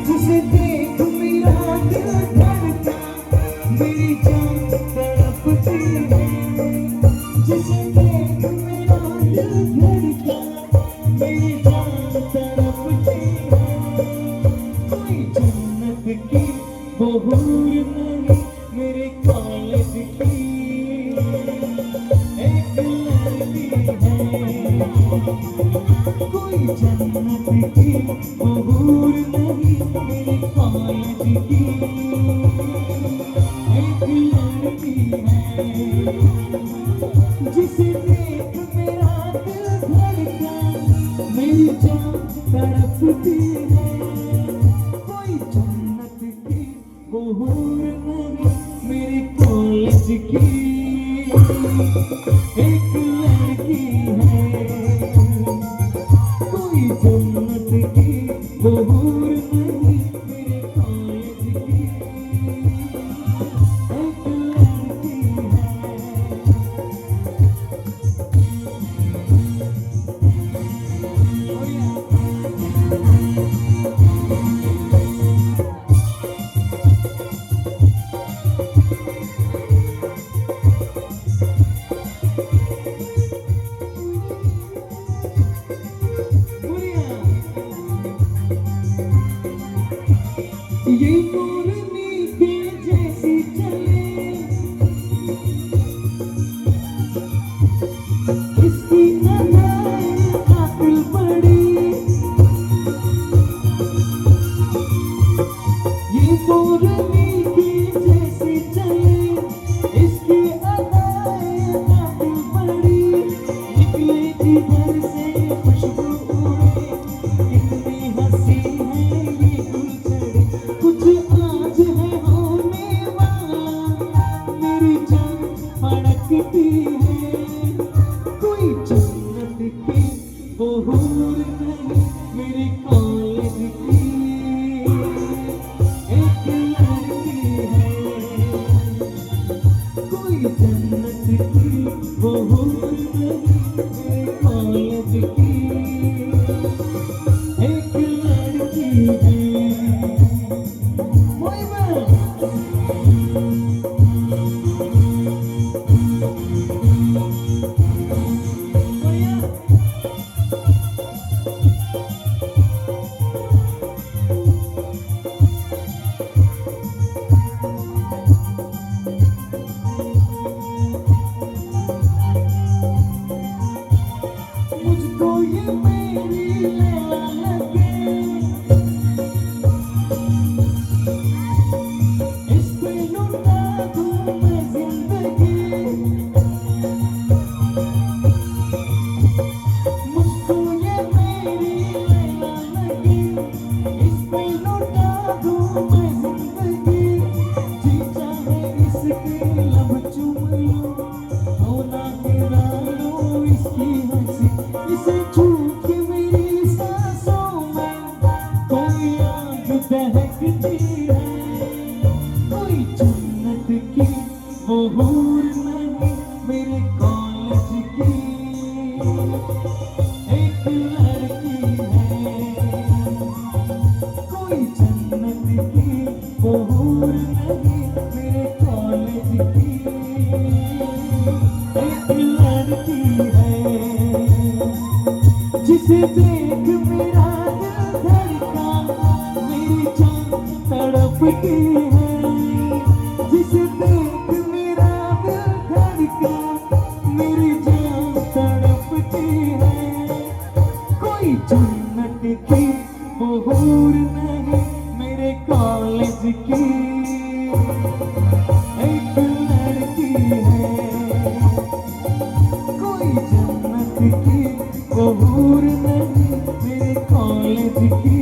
जिसे देख मेरा दिल धड़का, मेरी जान तड़पती है। जिसे देख मेरा दिल धड़का, मेरी जान तड़पती है। कोई जन्नत की वो हूर नहीं, मेरे कॉलेज की एक लड़की है। कोई जन्नत की वो हूर नहीं, मेरे कॉलेज की एक लड़की है। जिसे देख मेरा दिल धड़का, मेरी जान तड़पती है। कोई जन्नत की वो हूर नहीं, मेरे कॉलेज की एक लड़की है। कोई जन्नत की वो हूर नहीं, मेरे कॉलेज की एक लड़की है। ये मोरनी के जैसी चले, इसकी अदाएं कातिल बड़ी। ये मोरनी के जैसी चले, इसकी अदाएं कातिल बड़ी। निकले जिधर से खुशबू उड़े, कितनी हंसी है ये गुलछड़ी। कुछ आज है होने वाला, मेरी जान फड़कती है। कोई जन्नत की वो हूर नहीं, मेरे कॉलेज की एक लड़की है। कोई जन्नत की वो हूर नहीं, मेरे कॉलेज की एक लड़की है। मुझको ये मेरी लैला लगे, इस पे लुटा दूं मैं जिंदगी। मुझको ये मेरी लैला लगे, इस पे लुटा दूं मैं जिंदगी। जी चाहे इसके लब चूम लूं, होना गिरा लूं इसकी हंसी। इसे छू के मेरी सांसों में कोई आग दहकती है। कोई जन्नत की वो हूर नहीं, मेरे कॉलेज की एक लड़की है। कोई जन्नत की वो हूर नहीं, मेरे कॉलेज की एक लड़की है। जिसे देख मेरा दिल धड़का, मेरी जान तड़पती है। जिसे देख मेरा दिल धड़का, मेरी जान तड़पती है। कोई जन्नत की वो हूर नहीं, मेरे कॉलेज की एक लड़की है। कोई जन्नत की वो हूर नहीं, मेरे कॉलेज की